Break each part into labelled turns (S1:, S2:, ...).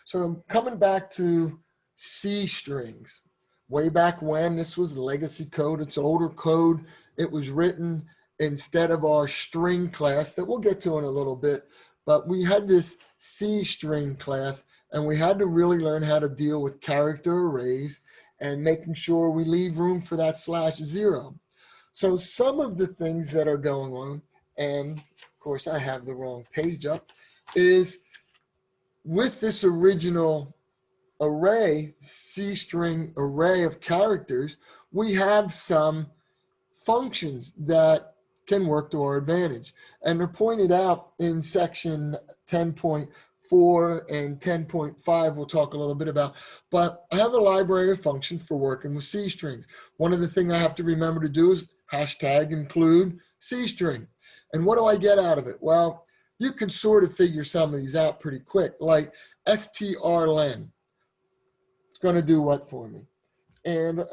S1: So I'm coming back to C strings. Way back when, this was legacy code. It's older code. It was written instead of our string class that we'll get to in a little bit. But we had this C string class, and we had to really learn how to deal with character arrays and making sure we leave room for that /0. So some of the things that are going on, and of course I have the wrong page up, is with this original array, C string array of characters, we have some functions that can work to our advantage. And they're pointed out in section 10.4 and 10.5 we'll talk a little bit about. But I have a library of functions for working with C strings. One of the things I have to remember to do is hashtag include C string. And what do I get out of it? Well, you can sort of figure some of these out pretty quick, like strlen. It's going to do what for me? And,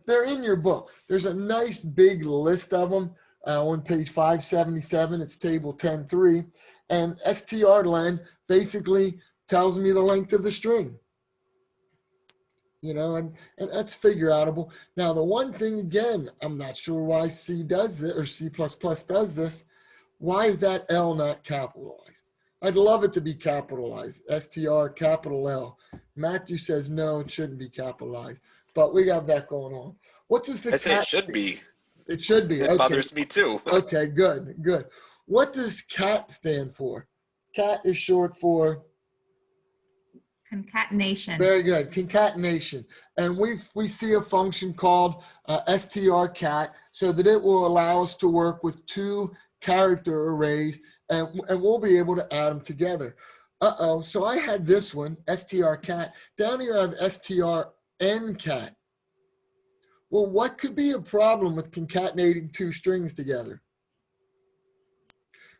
S1: they're in your book. There's a nice big list of them on page 577. It's table 10.3. And strlen basically tells me the length of the string. And that's figure outable. Now, the one thing, again, I'm not sure why C does this or C++ does this. Why is that L not capitalized? I'd love it to be capitalized, STR capital L. Matthew says, no, it shouldn't be capitalized. But we have that going on. What does the
S2: I say it should be.
S1: It should be.
S2: It bothers me too.
S1: Okay, good. What does CAT stand for? CAT is short for?
S3: Concatenation.
S1: Very good, concatenation. And we see a function called strcat so that it will allow us to work with two character arrays and we'll be able to add them together. So I had this one, strcat. Down here I have strncat. Well, what could be a problem with concatenating two strings together?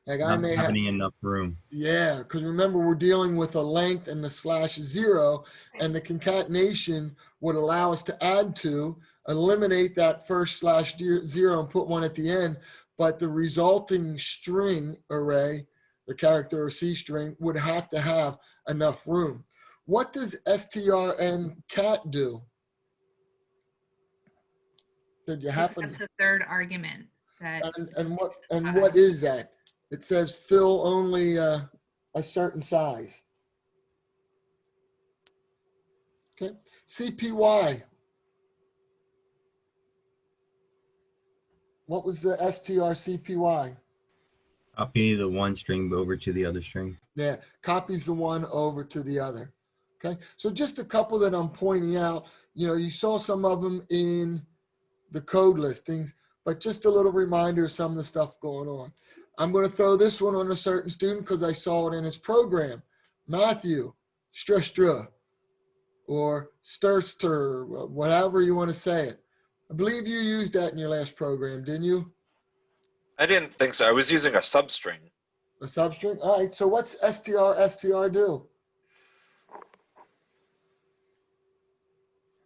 S1: Like I may have
S4: enough room.
S1: Yeah, because remember we're dealing with a length and the /0, and the concatenation would allow us to add two, eliminate that first /0 and put one at the end, but the resulting string array, the character or C string, would have to have enough room. What does strncat do? Did you happen?
S3: That's the third argument.
S1: And what is that? It says fill only a certain size. Okay, CPY. What was the strCPY?
S4: Copy the one string over to the other string.
S1: Yeah, copies the one over to the other. Okay, so just a couple that I'm pointing out. You saw some of them in the code listings, but just a little reminder of some of the stuff going on. I'm going to throw this one on a certain student because I saw it in his program. Matthew, stra, or stir, whatever you want to say it. I believe you used that in your last program, didn't you?
S2: I didn't think so. I was using a substring.
S1: A substring? All right, so what's str do?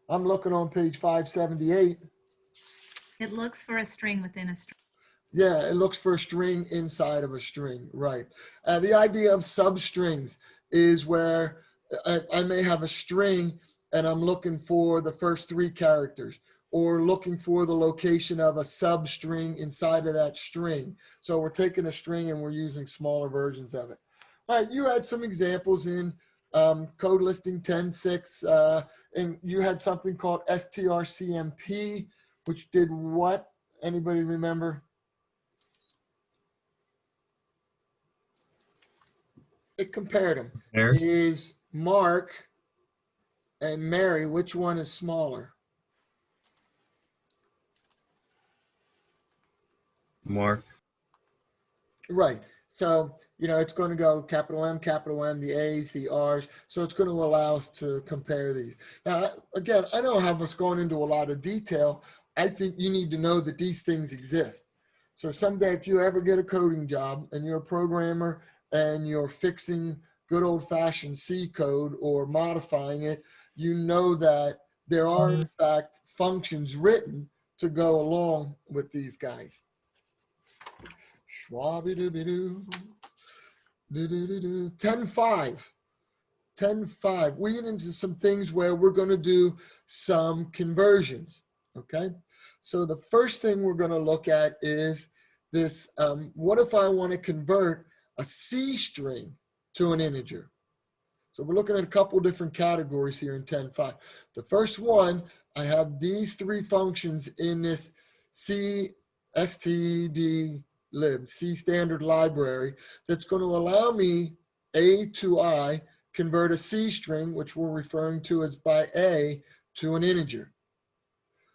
S1: I'm looking on page 578.
S3: It looks for a string within a string.
S1: Yeah, it looks for a string inside of a string, right. The idea of substrings is where I may have a string and I'm looking for the first three characters or looking for the location of a substring inside of that string. So we're taking a string and we're using smaller versions of it. All right, you had some examples in code listing 10.6, and you had something called strcmp, which did what? Anybody remember? It compared them.
S4: There's
S1: Is Mark and Mary, which one is smaller?
S4: Mark.
S1: Right. So, it's going to go capital M, the A's, the R's. So it's going to allow us to compare these. Now, again, I don't have us going into a lot of detail. I think you need to know that these things exist. So someday, if you ever get a coding job and you're a programmer and you're fixing good old-fashioned C code or modifying it, you know that there are, in fact, functions written to go along with these guys. Schwabby-dooby-doo. 10.5. 10.5, we get into some things where we're going to do some conversions, okay? So the first thing we're going to look at is this, what if I want to convert a C string to an integer? So we're looking at a couple different categories here in 10.5. The first one, I have these three functions in this std lib, C standard library, that's going to allow me A to I convert a C string, which we're referring to as by A, to an integer.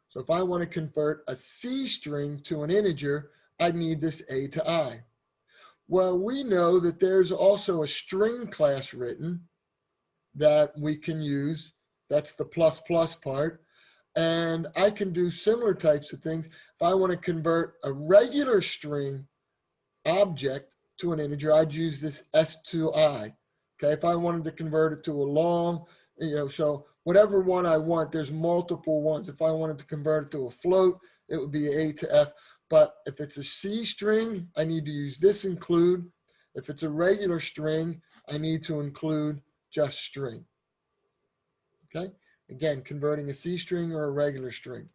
S1: So if I want to convert a C string to an integer, I need this A to I. Well, we know that there's also a string class written that we can use. That's the plus plus part. And I can do similar types of things. If I want to convert a regular string object to an integer, I'd use this S2I. Okay, if I wanted to convert it to a long, so whatever one I want, there's multiple ones. If I wanted to convert it to a float, it would be A to F. But if it's a C string, I need to use this include. If it's a regular string, I need to include just string. Okay, again, converting a C string or a regular string.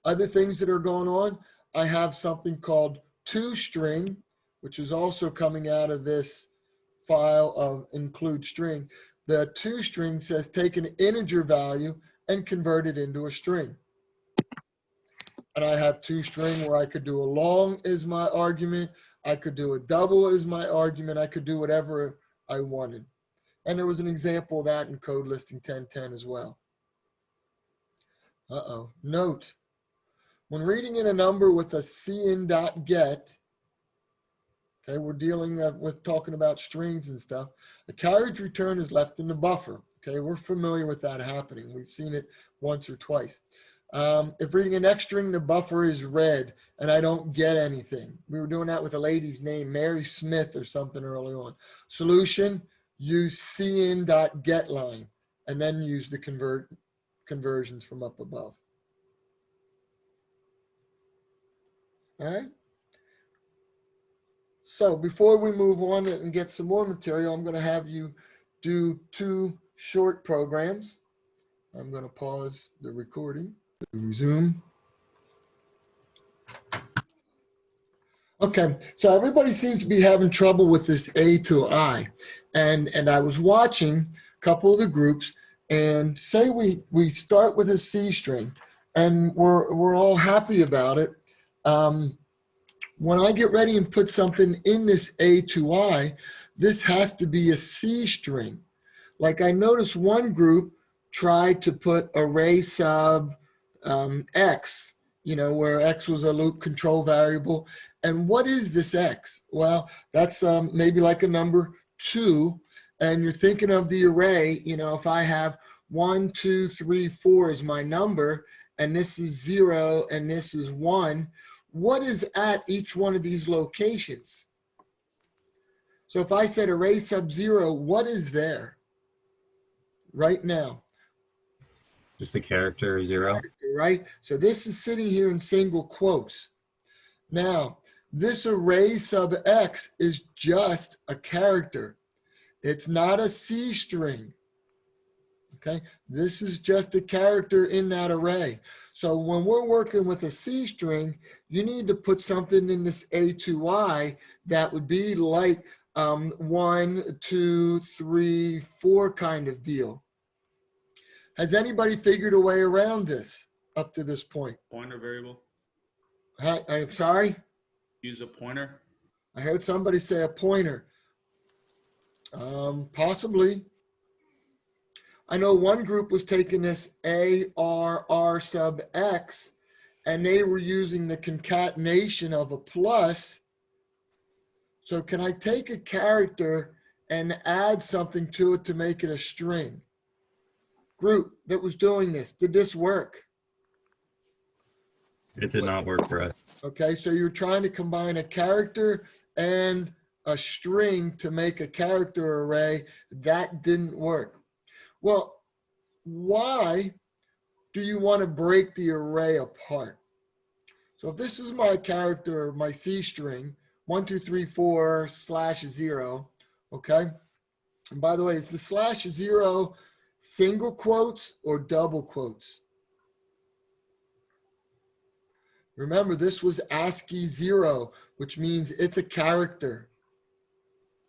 S1: Other things that are going on, I have something called toString, which is also coming out of this file of include string. The toString says take an integer value and convert it into a string. And I have toString where I could do a long as my argument, I could do a double as my argument, I could do whatever I wanted. And there was an example of that in code listing 1010 as well. Note, when reading in a number with a cin.get, okay, we're dealing with talking about strings and stuff. The carriage return is left in the buffer. Okay, we're familiar with that happening. We've seen it once or twice. If reading a next string, the buffer is read and I don't get anything. We were doing that with a lady's name, Mary Smith or something early on. Solution, use cin.getLine and then use the conversions from up above. All right. So before we move on and get some more material, I'm going to have you do two short programs. I'm going to pause the recording. Resume. Okay, so everybody seems to be having trouble with this A to I. And I was watching a couple of the groups, and say we start with a C string and we're all happy about it. When I get ready and put something in this A to I, this has to be a C string. Like I noticed one group tried to put array sub X, where X was a loop control variable. And what is this X? Well, that's maybe like a number 2. And you're thinking of the array, if I have 1, 2, 3, 4 is my number, and this is 0, and this is 1, what is at each one of these locations? So if I said array sub 0, what is there right now?
S4: Just a character 0.
S1: Right? So this is sitting here in single quotes. Now, this array sub X is just a character. It's not a C string. Okay? This is just a character in that array. So when we're working with a C string, you need to put something in this A to I that would be like 1, 2, 3, 4 kind of deal. Has anybody figured a way around this up to this point?
S5: Pointer variable.
S1: I'm sorry?
S5: Use a pointer.
S1: I heard somebody say a pointer. Possibly. I know one group was taking this ARR sub X and they were using the concatenation of a plus. So can I take a character and add something to it to make it a string? Group that was doing this, did this work?
S4: It did not work for us.
S1: Okay, so you're trying to combine a character and a string to make a character array. That didn't work. Well, why do you want to break the array apart? So if this is my character, my C string, 1, 2, 3, 4 /0, okay? And by the way, is the /0 single quotes or double quotes? Remember, this was ASCII 0, which means it's a character.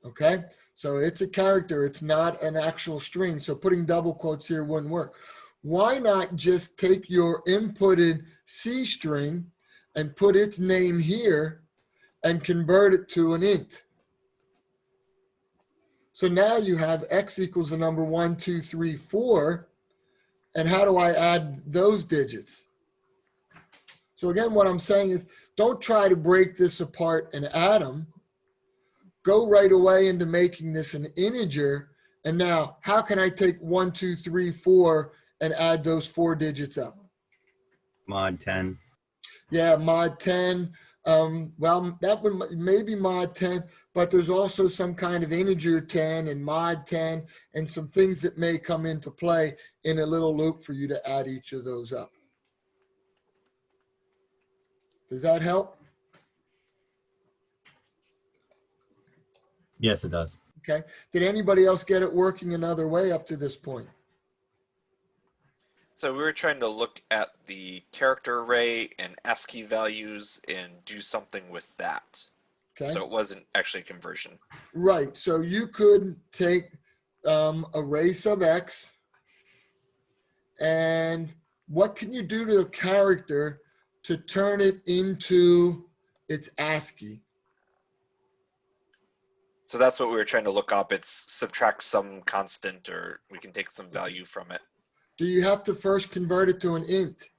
S1: Okay, so it's a character. It's not an actual string. So putting double quotes here wouldn't work. Why not just take your inputted C string and put its name here and convert it to an int? So now you have X equals the number 1, 2, 3, 4. And how do I add those digits? So again, what I'm saying is don't try to break this apart and add them. Go right away into making this an integer. And now how can I take 1, 2, 3, 4 and add those 4 digits up?
S4: Mod 10.
S1: Yeah, mod 10. Well, that would maybe mod 10, but there's also some kind of integer 10 and mod 10 and some things that may come into play in a little loop for you to add each of those up. Does that help?
S4: Yes, it does.
S1: Okay. Did anybody else get it working another way up to this point?
S2: So we were trying to look at the character array and ASCII values and do something with that.
S1: Okay.
S2: So it wasn't actually a conversion.
S1: Right. So you could take array sub X, and what can you do to a character to turn it into its ASCII?
S2: So that's what we were trying to look up. It's subtract some constant, or we can take some value from it.
S1: Do you have to first convert it to an int?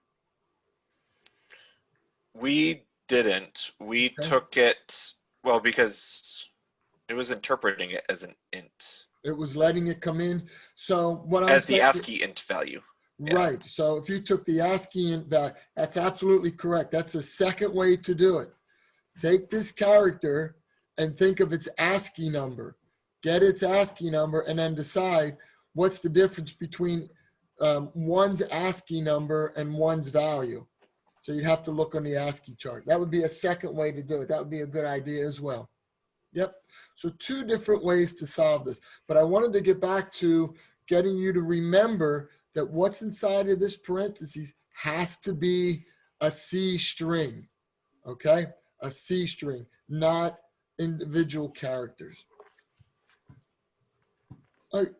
S2: We didn't. We
S1: Okay.
S2: took it, well, because it was interpreting it as an int,
S1: It was letting it come in. So what I'm
S2: as the
S1: saying,
S2: ASCII int value. Yeah.
S1: right. So if you took the ASCII int value, that's absolutely correct. That's a second way to do it. Take this character and think of its ASCII number. Get its ASCII number and then decide what's the difference between one's ASCII number and one's value. So you'd have to look on the ASCII chart. That would be a second way to do it. That would be a good idea as well. Yep. So 2 different ways to solve this. But I wanted to get back to getting you to remember that what's inside of this parentheses has to be a C string. Okay? A C string, not individual characters. All right.